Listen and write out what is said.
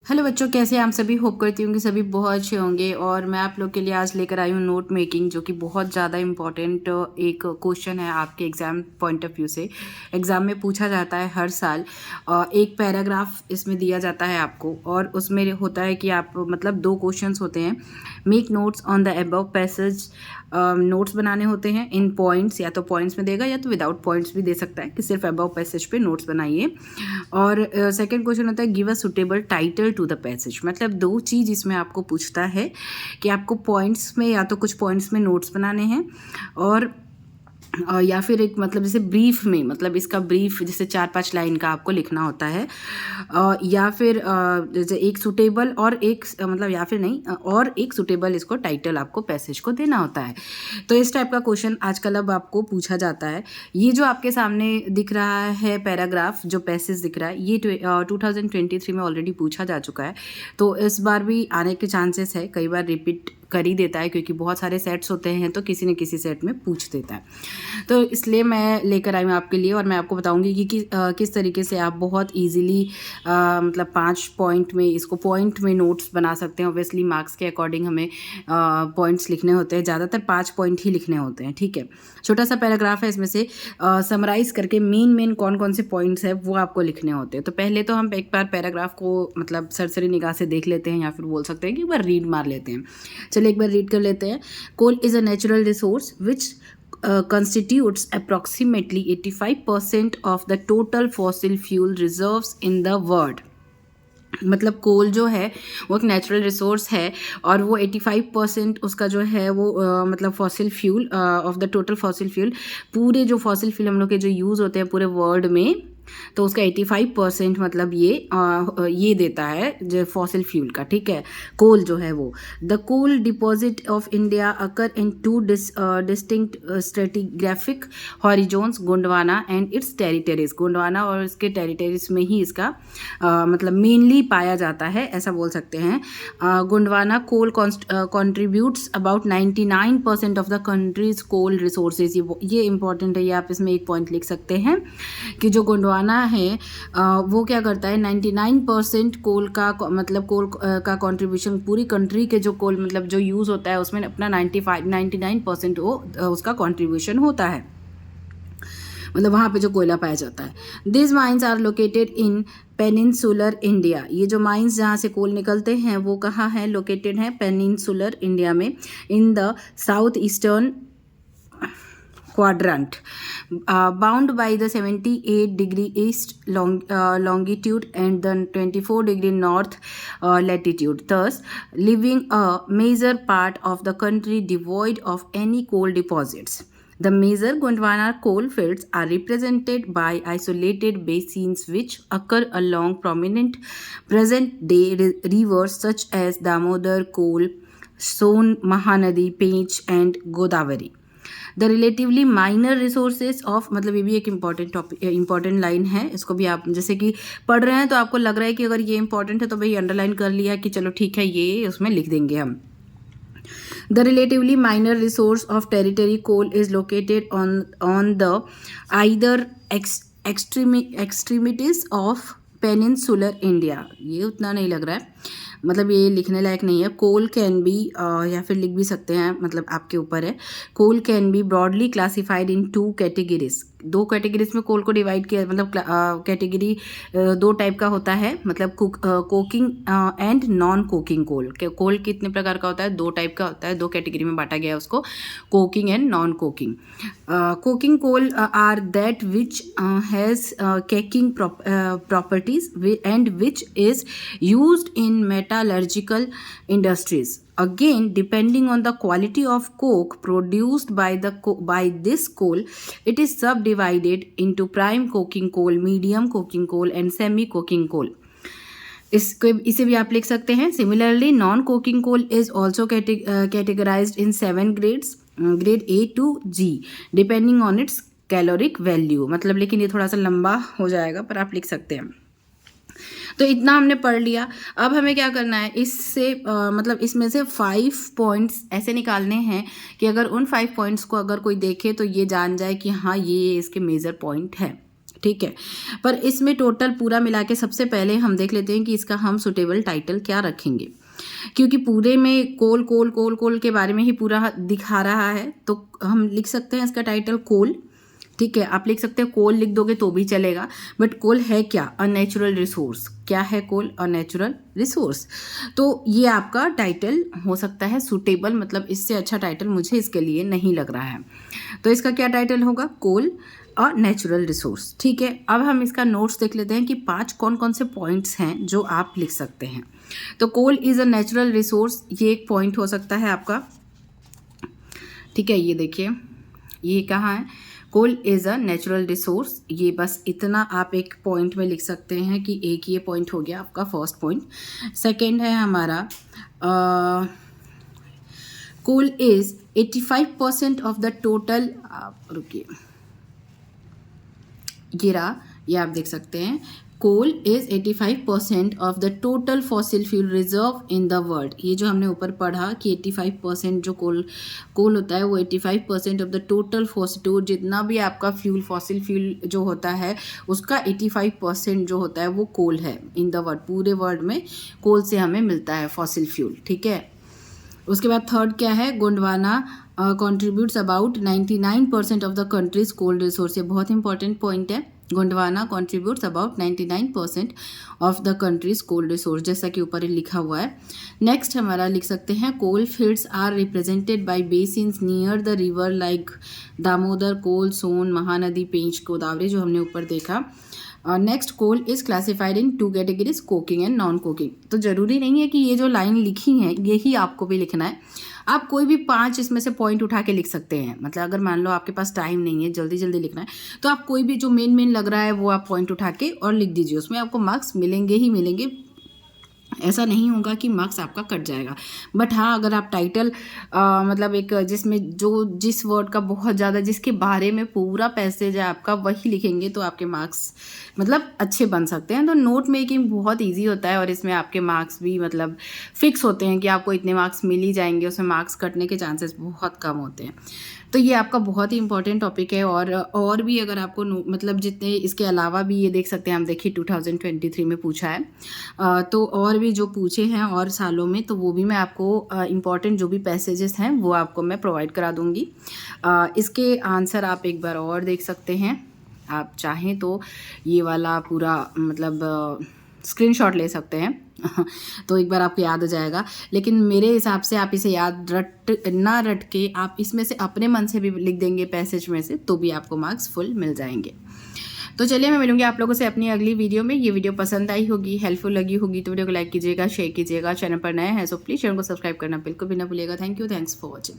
Hello बच्चों, कैसे हैं आप सभी। होप करती हूँ कि सभी बहुत अच्छे होंगे। और मैं आप लोग के लिए आज लेकर आई हूँ नोट मेकिंग, जो कि बहुत ज़्यादा इम्पॉर्टेंट एक क्वेश्चन है आपके एग्ज़ाम पॉइंट ऑफ व्यू से। एग्ज़ाम में पूछा जाता है हर साल। एक पैराग्राफ इसमें दिया जाता है आपको, और उसमें होता है कि आप मतलब दो क्वेश्चंस होते हैं। Make notes on the above passage. Notes बनाने होते हैं इन पॉइंट्स, या तो पॉइंट्स में देगा या तो विदाउट पॉइंट्स भी दे सकता है कि सिर्फ अबव पैसेज पे नोट्स बनाइए। और सेकंड क्वेश्चन होता है give a suitable title to the passage. मतलब दो चीज़ इसमें आपको पूछता है कि आपको पॉइंट्स में या तो कुछ पॉइंट्स में नोट्स बनाने हैं, और या फिर एक मतलब जैसे ब्रीफ में, मतलब इसका ब्रीफ जैसे 4-5 लाइन का आपको लिखना होता है। या फिर जैसे एक सुटेबल और एक मतलब या फिर नहीं और एक सुटेबल इसको टाइटल आपको पैसेज को देना होता है। तो इस टाइप का क्वेश्चन आजकल अब आपको पूछा जाता है। ये जो आपके सामने दिख रहा है पैराग्राफ, जो पैसेज दिख रहा है, ये 2023 में ऑलरेडी पूछा जा चुका है। तो इस बार भी आने के चांसेस है, कई बार रिपीट कर ही देता है, क्योंकि बहुत सारे सेट्स होते हैं तो किसी न किसी सेट में पूछ देता है। तो इसलिए मैं लेकर आई हूँ आपके लिए, और मैं आपको बताऊंगी कि किस तरीके से आप बहुत इजीली मतलब 5 पॉइंट में इसको पॉइंट में नोट्स बना सकते हैं। ऑब्वियसली मार्क्स के अकॉर्डिंग हमें पॉइंट्स लिखने होते हैं, ज़्यादातर 5 पॉइंट ही लिखने होते हैं। ठीक है, छोटा सा पैराग्राफ है, इसमें से समराइज करके मेन कौन कौन से पॉइंट्स है वो आपको लिखने होते हैं। तो पहले तो हम एक बार पैराग्राफ को मतलब सरसरी निगाह से देख लेते हैं, या फिर बोल सकते हैं कि एक बार रीड मार लेते हैं। चलिए एक बार रीड कर लेते हैं। Coal is a natural resource which constitutes approximately 85% of the total fossil fuel reserves in the world। मतलब कोल जो है वो एक नेचुरल रिसोर्स है, और वो 85% उसका जो है वो मतलब fossil fuel of the total fossil fuel, पूरे जो फॉसिल फ्यूल हम लोग के जो यूज़ होते हैं पूरे वर्ल्ड में, तो उसका 85% मतलब ये देता है जो फॉसिल फ्यूल का। ठीक है, कोल जो है वो। The coal deposit of India occur in 2 distinct stratigraphic horizons, Gondwana and its territories. Gondwana और इसके टेरिटरीज में ही इसका मतलब मेनली पाया जाता है, ऐसा बोल सकते हैं। Gondwana coal contributes about 99% of the countries coal resources. ये इंपॉर्टेंट है, ये आप इसमें एक पॉइंट लिख सकते हैं कि जो गोंडवाना है वो क्या करता है, 99% कोल का मतलब कोल का कंट्रीब्यूशन, पूरी कंट्री के जो कोल मतलब जो यूज़ होता है उसमें अपना 99% वो उसका कंट्रीब्यूशन होता है, मतलब वहाँ पे जो कोयला पाया जाता है। This mines are located in peninsular India. ये जो माइंस जहाँ से कोल निकलते हैं वो कहाँ है लोकेटेड है, पेनिनसुलर इंडिया में, in the south eastern quadrant, bound by the 78-degree east longitude and the 24-degree north latitude, thus leaving a major part of the country devoid of any coal deposits. The major Gondwana coal fields are represented by isolated basins which occur along prominent present-day rivers such as Damodar, Kol, Son, Mahanadi, Pench and Godavari. The relatively minor resources of, मतलब ये भी एक important line है। इसको भी आप जैसे कि पढ़ रहे हैं तो आपको लग रहा है कि अगर ये इंपॉर्टेंट है तो भाई अंडरलाइन कर लिया कि चलो ठीक है, ये उसमें लिख देंगे हम। The relatively minor resource of territory coal is located on the either extremities of peninsular India. ये उतना नहीं लग रहा है, मतलब ये लिखने लायक नहीं है। कोल कैन बी या फिर लिख भी सकते हैं, मतलब आपके ऊपर है। Coal can be broadly classified in 2 categories. 2 categories में कोल को डिवाइड किया, मतलब कैटेगरी 2 टाइप का होता है, मतलब coking and non coking coal. Coal कितने प्रकार का होता है, 2 टाइप का होता है, 2 कैटेगरी में बांटा गया है उसको, coking and non coking. Coking coal are that which has caking properties and which is used in metallurgical industries. Again, depending on the quality of coke produced by this coal, it is subdivided into prime coking coal, medium coking coal and semi coking coal. इसे भी आप लिख सकते हैं। Similarly non coking coal is also categorised in 7 grades, grade A to G, depending on its caloric value. मतलब लेकिन ये थोड़ा सा लंबा हो जाएगा, पर आप लिख सकते हैं। तो इतना हमने पढ़ लिया। अब हमें क्या करना है, इससे मतलब इसमें से 5 पॉइंट्स ऐसे निकालने हैं कि अगर उन 5 पॉइंट्स को अगर कोई देखे तो ये जान जाए कि हाँ ये इसके मेजर पॉइंट है। ठीक है। पर इसमें टोटल पूरा मिला के सबसे पहले हम देख लेते हैं कि इसका हम सुटेबल टाइटल क्या रखेंगे, क्योंकि पूरे में कोल कोल कोल कोल के बारे में ही पूरा दिखा रहा है। तो हम लिख सकते हैं इसका टाइटल कोल, ठीक है। आप लिख सकते हैं कोल लिख दोगे तो भी चलेगा, बट कोल है क्या? अ नेचुरल रिसोर्स। क्या है कोल? अ नेचुरल रिसोर्स। तो ये आपका टाइटल हो सकता है सूटेबल, मतलब इससे अच्छा टाइटल मुझे इसके लिए नहीं लग रहा है। तो इसका क्या टाइटल होगा? कोल अ नेचुरल रिसोर्स, ठीक है। अब हम इसका नोट्स देख लेते हैं कि 5 कौन कौन से पॉइंट्स हैं जो आप लिख सकते हैं। तो coal is a natural resource, ये एक पॉइंट हो सकता है आपका, ठीक है। ये देखिए, ये कहाँ है? Coal is a natural resource. ये बस इतना आप एक पॉइंट में लिख सकते हैं कि एक ये पॉइंट हो गया आपका फर्स्ट पॉइंट। सेकंड है हमारा coal is 85% of the total, रुकिए, ये आप देख सकते हैं, coal is 85% of the total fossil fuel reserve in the world. ये जो हमने ऊपर पढ़ा कि 85% जो कोल होता है वो 85% ऑफ द टोटल फॉसिल, जितना भी आपका फ्यूल फॉसिल फ्यूल जो होता है उसका 85% जो होता है वो कोल है इन द वर्ल्ड। पूरे वर्ल्ड में कोल से हमें मिलता है फॉसिल फ्यूल, ठीक है। उसके बाद थर्ड क्या है? Gondwana contributes about 99% of the countries cold resource. ये बहुत इंपॉर्टेंट पॉइंट है। Gondwana contributes about 99% of the countries cold resource, जैसा कि ऊपर लिखा हुआ है। नेक्स्ट हमारा लिख सकते हैं coal fields are represented by basins near the river like Damodar, Koel, Son, Mahanadi, Pench, Godavari, जो हमने ऊपर देखा। Next coal is classified in 2 categories, coking and non coking. तो ज़रूरी नहीं है कि ये जो लाइन लिखी है यही आपको भी लिखना है, आप कोई भी 5 इसमें से पॉइंट उठा के लिख सकते हैं। मतलब अगर मान लो आपके पास टाइम नहीं है, जल्दी जल्दी लिखना है, तो आप कोई भी जो मेन लग रहा है वो आप पॉइंट उठा के और लिख दीजिए, उसमें आपको मार्क्स मिलेंगे ही मिलेंगे। ऐसा नहीं होगा कि मार्क्स आपका कट जाएगा। बट हाँ, अगर आप टाइटल मतलब एक जिसमें जो जिस वर्ड का बहुत ज़्यादा, जिसके बारे में पूरा पैसेज है आपका, वही लिखेंगे तो आपके मार्क्स मतलब अच्छे बन सकते हैं। तो नोट मेकिंग बहुत इजी होता है और इसमें आपके मार्क्स भी मतलब फिक्स होते हैं कि आपको इतने मार्क्स मिल ही जाएंगे, उसमें मार्क्स कटने के चांसेस बहुत कम होते हैं। तो ये आपका बहुत ही इंपॉर्टेंट टॉपिक है। और भी अगर आपको मतलब जितने इसके अलावा भी ये देख सकते हैं, हम देखिए 2023 में पूछा है, तो और भी जो पूछे हैं और सालों में, तो वो भी मैं आपको इम्पॉर्टेंट जो भी पैसेजेस हैं वो आपको मैं प्रोवाइड करा दूँगी। इसके आंसर आप एक बार और देख सकते हैं, आप चाहें तो ये वाला पूरा मतलब स्क्रीनशॉट ले सकते हैं तो एक बार आपको याद हो जाएगा। लेकिन मेरे हिसाब से आप इसे याद रट के आप इसमें से अपने मन से भी लिख देंगे पैसेज में से, तो भी आपको मार्क्स फुल मिल जाएंगे। तो चलिए, मैं मिलूंगी आप लोगों से अपनी अगली वीडियो में। ये वीडियो पसंद आई होगी, हेल्पफुल लगी होगी तो वीडियो को लाइक कीजिएगा, शेयर कीजिएगा। चैनल पर नए हैं सो प्लीज़ चैनल को सब्सक्राइब करना बिल्कुल भी ना भूलिएगा। Thank you, thanks for watching.